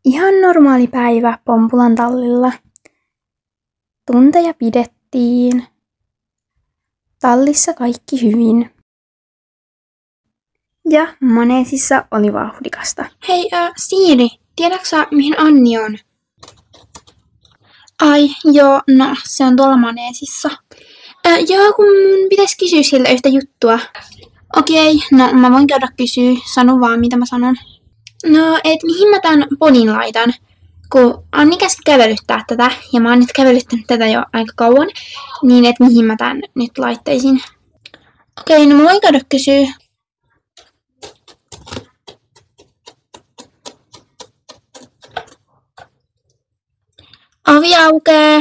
Ihan normaali päivä Pompulan tallilla. Tunteja pidettiin. Tallissa kaikki hyvin. Ja maneesissa oli vauhdikasta. Hei, Siiri, tiedätkö sä, mihin Anni on? Ai, joo, no, se on tuolla maneesissa. Joo, kun mun pitäisi kysyä siltä yhtä juttua. Okei, no mä voin käydä kysyä. Sano vaan, mitä mä sanon. No, et mihin mä tän ponin laitan? Kun Anni käski kävelyttää tätä, ja mä oon nyt kävelyttänyt tätä jo aika kauan, niin et mihin mä tän nyt laittaisin. Okei, no mä voin käydä kysyä. Ovi aukee.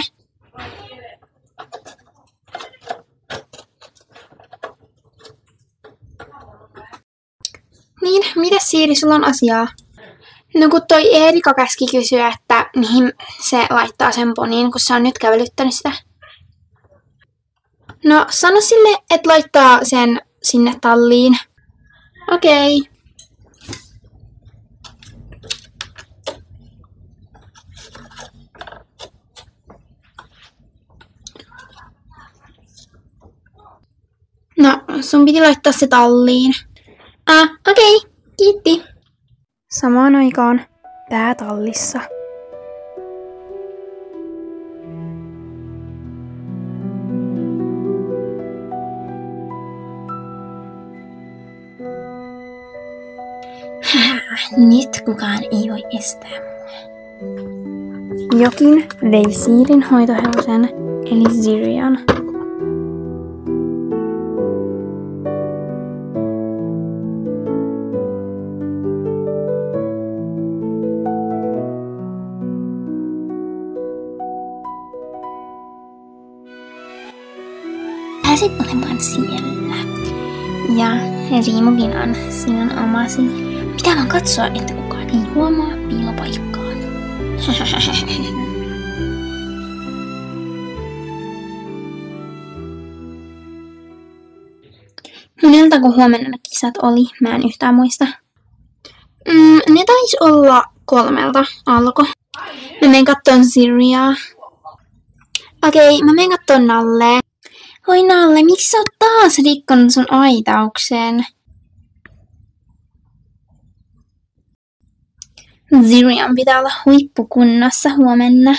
Niin, mitäs Siiri, sulla on asiaa? No kun toi Eerika käski kysyä, että mihin se laittaa sen poniin, kun se on nyt kävelyttänyt sitä. No sano sille, että laittaa sen sinne talliin. Okei. No, sun piti laittaa se talliin. Okei, kiitti. Samaan aikaan päätallissa. Nyt kukaan ei voi estää mua. Jokin vei Siirin hoitohevosen, eli Zirian. Pääsit olemaan siellä. Ja Riimukin on sinun omasi. Pitää vaan katsoa, että kukaan ei huomaa piilopaikkaan. Moneltako huomenna ne kisat oli? Mä en yhtään muista. Ne taisi olla 3 alko. Mä menen kattoon Siriaa. Okei, mä menen kattoon Nallee. Oi Nalle, miksi sä oot taas rikkonut sun aitauksen? Zirian pitää olla huippukunnossa huomenna.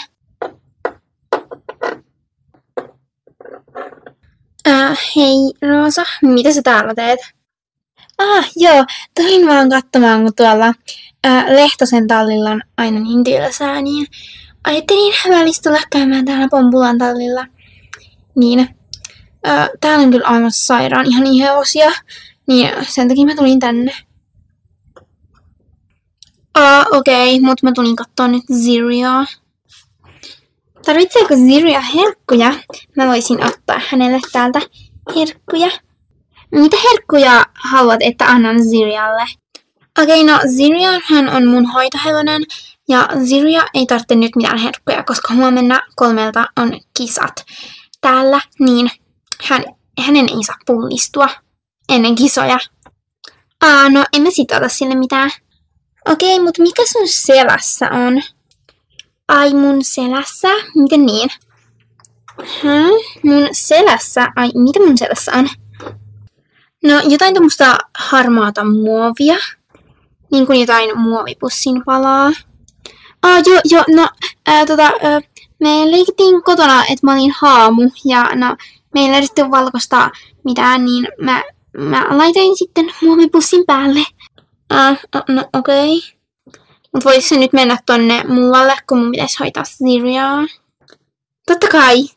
Hei Roosa, mitä sä täällä teet? Joo, tulin vaan katsomaan, kun tuolla Lehtosen tallilla on aina niin tylsää, niin ajattelin välissä tulla käymään täällä Pompulan tallilla. Niin, täällä on kyllä aivan sairaan ihan hevosia, niin sen takia mä tulin tänne. Okei, mut mä tulin kattoo nyt Ziriaa. Tarvitseeko Ziria herkkuja? Mä voisin ottaa hänelle täältä herkkuja. Mitä herkkuja haluat, että annan Zirialle? Okei, no Ziriahan on mun hoitohevonen, ja Ziria ei tarvitse nyt mitään herkkuja, koska huomenna 3 on kisat täällä, niin hänen ei saa pullistua ennen kisoja. No en mä sit ota sille mitään. Okei, mut mikä sun selässä on? Ai mun selässä? Miten niin? Mun selässä? Ai mitä mun selässä on? No jotain tommoista harmaata muovia. Niin kuin jotain muovipussin palaa. Joo, no me leikittiin kotona, että mä olin haamu ja no me ei löydetty valkoista mitään, niin mä laitoin sitten muovipussin päälle. No okei. Mut voisitko se nyt mennä tonne muualle, kun mun pitäisi hoitaa Ziriaa? Totta kai.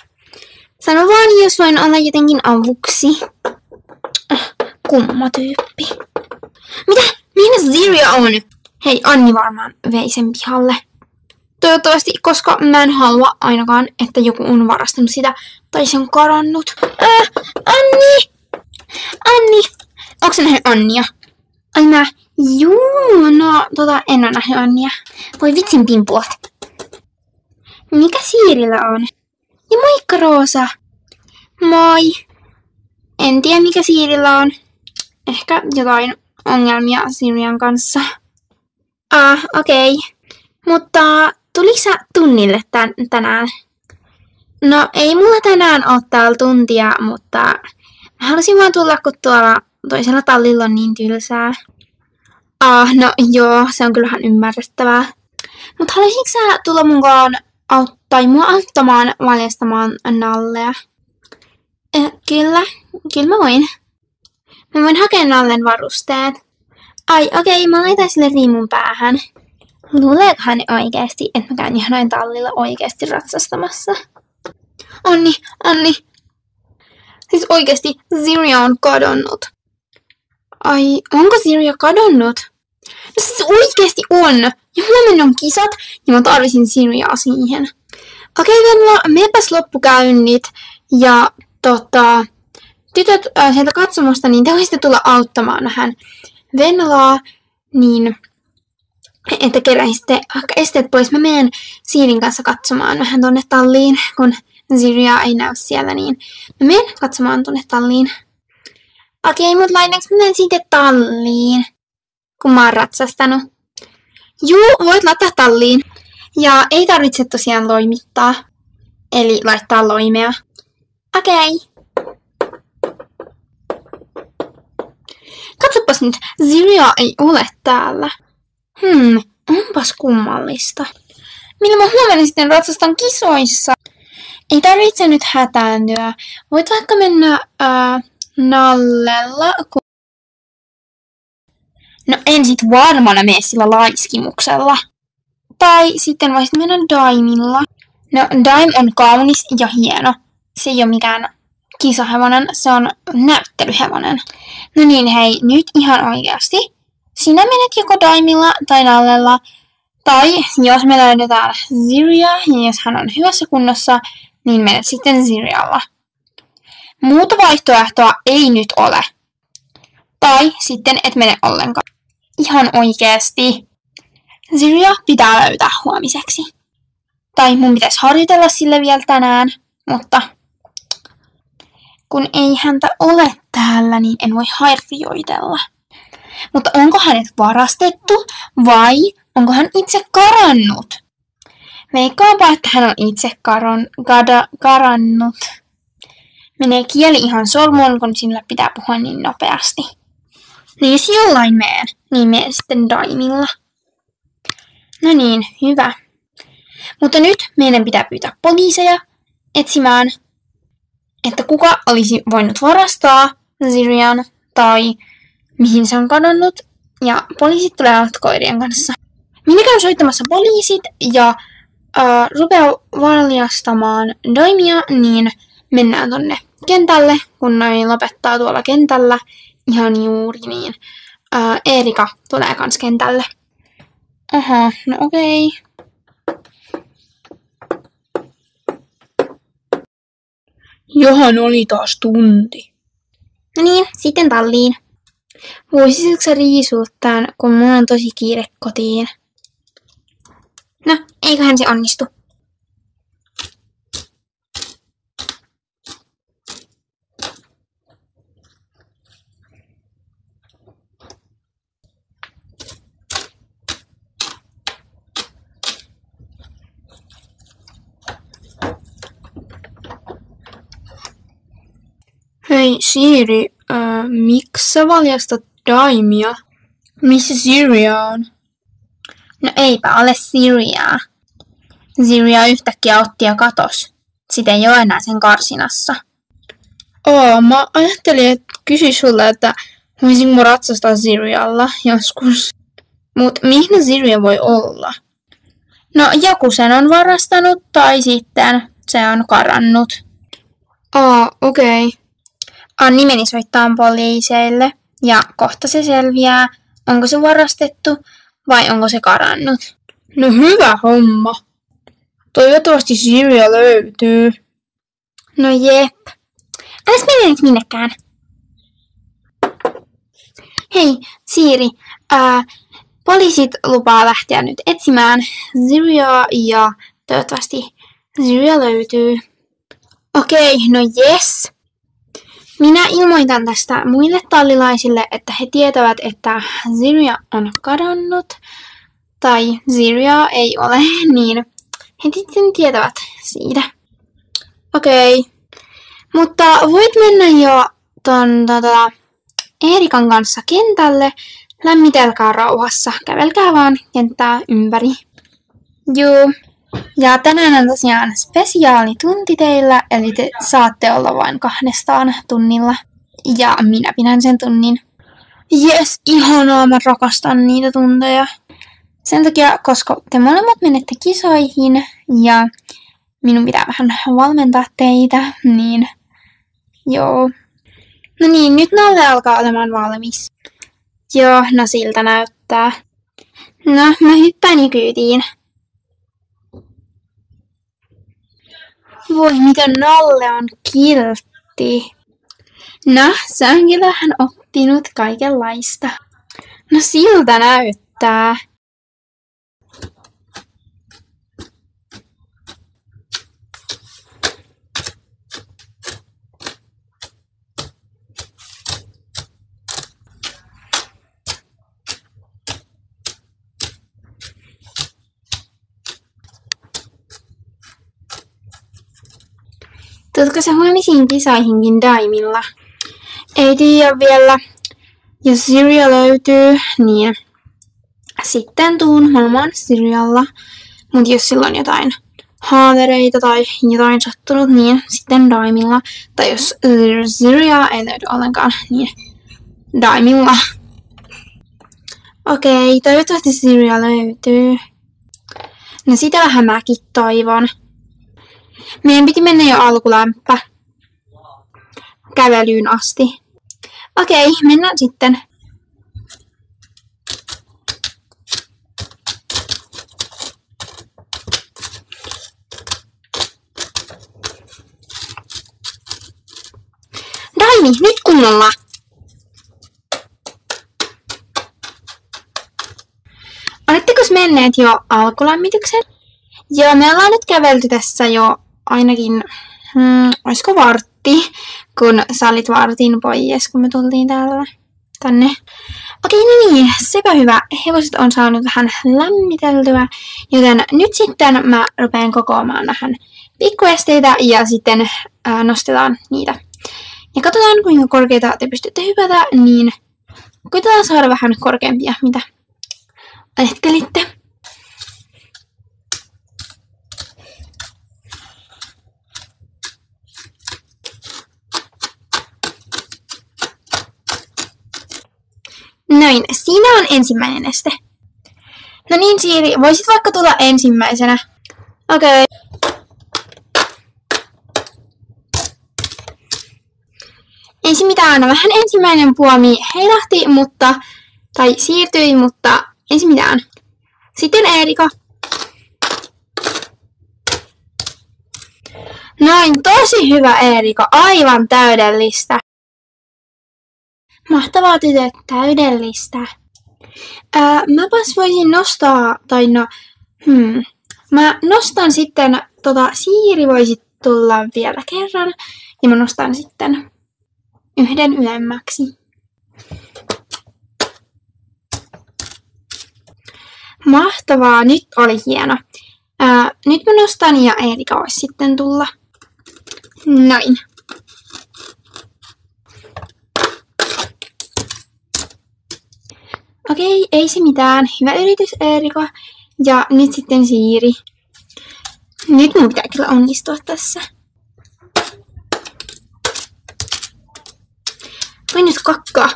Sano vaan, jos voin olla jotenkin avuksi. Kumma tyyppi. Mitä? Mihin Ziria on? Hei, Anni varmaan vei sen pihalle. Toivottavasti, koska mä en halua ainakaan, että joku on varastanut sitä tai se on karannut. Anni! Anni! Onko sä nähnyt Annia? Ai mä... Juu, no en oo nähnyt Annia. Voi vitsin pimpulat. Mikä Siirillä on? Ja moikka Roosa. Moi. En tiedä mikä Siirillä on. Ehkä jotain ongelmia Sirian kanssa. Okei. Mutta tuliko sä tunnille tänään? No ei mulla tänään ole täällä tuntia, mutta mä halusin vaan tulla, kun tuolla toisella tallilla on niin tylsää. No joo, se on kyllähän ymmärrettävää. Mutta haluaisinko sä tulla mukaan mua auttamaan valjastamaan nallea? Kyllä mä voin. Mä voin hakea nallen varusteet. Ai okei, mä laitan sille riimun päähän. Luuleekohan oikeesti, että mä käyn ihan tallilla oikeesti ratsastamassa? Onni. Siis oikeesti, Ziria on kadonnut. Ai, onko Ziria kadonnut? No siis oikeesti on. Ja huomenna on kisat, ja mä tarvisin Ziriaa siihen. Okei, Venla, meepäs loppukäynnit. Ja tytöt sieltä katsomosta, niin te voisitte tulla auttamaan vähän Venlaa, niin että keräisitte esteet pois. Mä menen Siirin kanssa katsomaan vähän tonne talliin, kun Ziria ei näy siellä, niin mä menen katsomaan tonne talliin. Okei, mut lainanko mä menen sitten talliin, kun mä oon ratsastanut? Juu, voit laittaa talliin. Ja ei tarvitse tosiaan loimittaa, eli laittaa loimea. Okei. Katsopas nyt, Ziria ei ole täällä. Onpas kummallista. Millä mä huomenna sitten ratsastan kisoissa? Ei tarvitse nyt hätääntyä. Voit vaikka mennä nallella. No en sit varmana mene sillä laiskimuksella. Tai sitten voisit mennä Daimilla. No Daim on kaunis ja hieno. Se ei ole mikään kisahevonen, se on näyttelyhevonen. No niin hei, nyt ihan oikeasti. Sinä menet joko Daimilla tai nallella. Tai jos me löydetään Ziria ja jos hän on hyvässä kunnossa, niin menet sitten Zirialla. Muuta vaihtoehtoa ei nyt ole. Tai sitten et mene ollenkaan. Ihan oikeesti. Ziria pitää löytää huomiseksi. Tai mun pitäisi harjoitella sille vielä tänään, mutta kun ei häntä ole täällä, niin en voi harjoitella. Mutta onko hänet varastettu vai onko hän itse karannut? Veikkaanpa, että hän on itse karannut. Menee kieli ihan solmuun, kun sillä pitää puhua niin nopeasti. Niin jos jollain meen, niin meen sitten Daimilla. No niin, hyvä. Mutta nyt meidän pitää pyytää poliiseja etsimään, että kuka olisi voinut varastaa Zirian tai mihin se on kadonnut. Ja poliisit tulee koirien kanssa. Minä käyn soittamassa poliisit ja rupeaa valjastamaan Daimia, niin mennään tonne kentälle, kun noi lopettaa tuolla kentällä ihan juuri, niin Erika tulee kans kentälle. Aha, no okei. Johan oli taas tunti. No niin, sitten talliin. Voisitko sä riisua tän, kun mulla on tosi kiire kotiin? No, eiköhän se onnistu. Hei Siiri, miksi sä valjastat Daimia? Missä Ziria on? No eipä ole Ziriaa. Ziria yhtäkkiä otti ja katos. Sitä ei ole enää sen karsinassa. Mä ajattelin, että kysy sulle, että voisinko mä ratsastaa Zirialla joskus. Mut mihin Ziria voi olla? No joku sen on varastanut tai sitten se on karannut. Okei. Anni meni soittamaan poliiseille ja kohta se selviää, onko se varastettu vai onko se karannut. No hyvä homma. Toivottavasti Ziria löytyy. No jep. Äläs mene nyt minnekään. Hei, Siiri. Poliisit lupaa lähteä nyt etsimään Ziriaa ja toivottavasti Ziria löytyy. Okei, no jes. Minä ilmoitan tästä muille tallilaisille, että he tietävät, että Ziria on kadonnut. tai Ziria ei ole, niin he sitten tietävät siitä. Okei. Mutta voit mennä jo ton Erikan kanssa kentälle. Lämmitelkää rauhassa. Kävelkää vaan kenttää ympäri. Juu. Ja tänään on tosiaan spesiaalitunti teillä, eli te saatte olla vain 2 tunnilla. Ja minä pidän sen tunnin. Jes, ihanaa, mä rakastan niitä tunteja. Sen takia, koska te molemmat menette kisoihin ja minun pitää vähän valmentaa teitä, niin joo. No niin, nyt Nalle alkaa olemaan valmis. Joo, no siltä näyttää. No, mä hyppään jo kyytiin. Voi, miten Nalle on kiltti. No, se on kyllä vähän oppinut kaikenlaista. No siltä näyttää. Tuutko sä huomisiin kisoihinkin Daimilla? Ei tiedä vielä. Jos Ziria löytyy, niin sitten tuun maailman Zirialla. Mut jos sillä on jotain haavereita tai jotain sattunut, niin sitten Daimilla. Tai jos Ziria ei löydy ollenkaan, niin Daimilla. Okei, toivottavasti Ziria löytyy. No sitä vähän mäkin toivon. Meidän piti mennä jo alkulämpö kävelyyn asti. Okei, mennään sitten. Daimi, nyt kunnolla! Oletteko menneet jo alkulämmityksen? Joo, me ollaan nyt kävelty tässä jo ainakin, olisiko vartti, kun sä olit vartin pois, kun me tultiin tänne. Okei, no niin, sepä hyvä. Hevoset on saanut vähän lämmiteltyä, joten nyt sitten mä rupean kokoamaan vähän pikkuesteitä ja sitten nostetaan niitä. Ja katsotaan, kuinka korkeita te pystytte hypätä, niin koitetaan saada vähän korkeampia, mitä ajattelitte. Noin, siinä on ensimmäinen este. No niin, Siiri, voisit vaikka tulla ensimmäisenä. Okei. Ei se mitään, vähän ensimmäinen puomi heilahti, tai siirtyi, mutta ei se mitään. Sitten Eerika. Noin, tosi hyvä Eerika, aivan täydellistä. Mahtavaa tytöt, täydellistä. Mäpäs voisin nostaa, mä nostan sitten, Siiri voisi tulla vielä kerran, ja mä nostan sitten yhden ylemmäksi. Mahtavaa, nyt oli hieno. Nyt mä nostan ja Eerika voisi sitten tulla. Noin. Okei, ei se mitään. Hyvä yritys, Eerika. Ja nyt sitten Siiri. Nyt mun pitää kyllä onnistua tässä. Voi nyt kakkaa.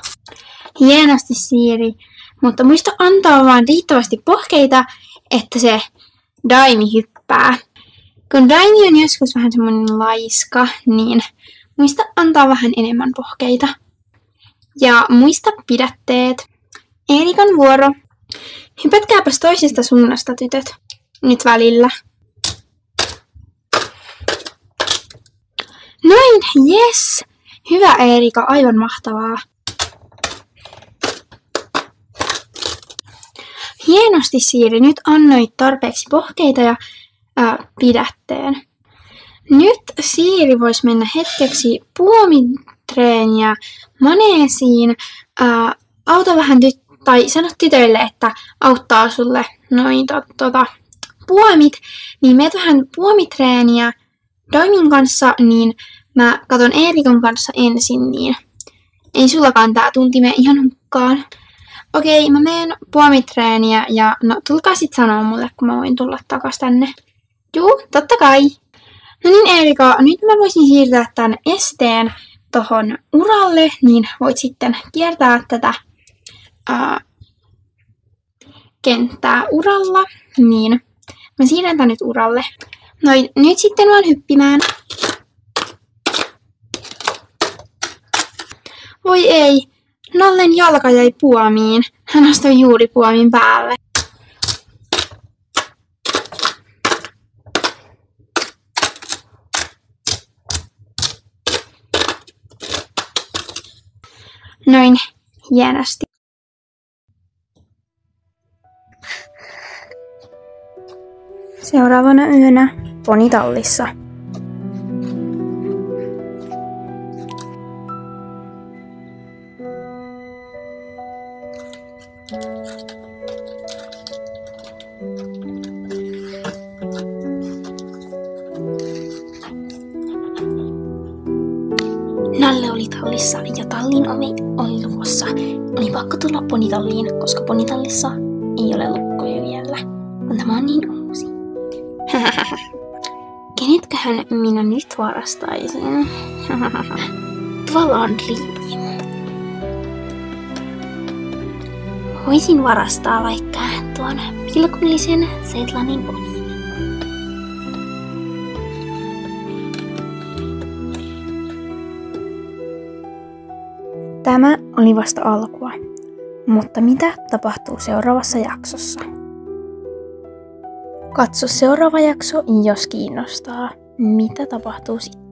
Hienosti, Siiri. Mutta muista antaa vaan riittävästi pohkeita, että se Daimi hyppää. Kun Daimi on joskus vähän semmonen laiska, niin muista antaa vähän enemmän pohkeita. Ja muista pidätteet. Eerikan vuoro. Hypätkääpäs toisesta suunnasta, tytöt. Nyt välillä. Noin, yes! Hyvä Eerika, aivan mahtavaa. Hienosti, Siiri, nyt annoit tarpeeksi pohkeita ja pidätteen. Nyt Siiri voisi mennä hetkeksi puomitreeniä maneesiin. Auta vähän tai sanot tytöille, että auttaa sulle noin puomit, niin meet vähän puomitreeniä Doimin kanssa, niin mä katon Eerikon kanssa ensin, niin ei sullakaan tää tunti mene ihan hukkaan. Okei, mä meen puomitreeniä ja no tulkaa sit sanoa mulle, kun mä voin tulla takas tänne. Juu, totta kai. No niin Eerika, nyt mä voisin siirtää tän esteen tohon uralle, niin voit sitten kiertää tätä kenttää uralla, niin mä siirrän tän nyt uralle. Noin, nyt sitten vaan hyppimään. Voi ei, Nallen jalka jäi puomiin. Hän astui juuri puomin päälle. Noin, hienosti. Seuraavana yönä ponitallissa. Nalle oli tallissa ja tallin ovi oli lukossa. Oli pakko tulla ponitalliin, koska ponitallissa ei ole lukkoja vielä. Kun tämä on niin uusi. Kenetköhän minä nyt varastaisin? Tuolla on Riim. Voisin varastaa vaikka tuon pilkullisen Setlanin ponin. Tämä oli vasta alkua, mutta mitä tapahtuu seuraavassa jaksossa? Katso seuraava jakso, jos kiinnostaa, mitä tapahtuu sitten.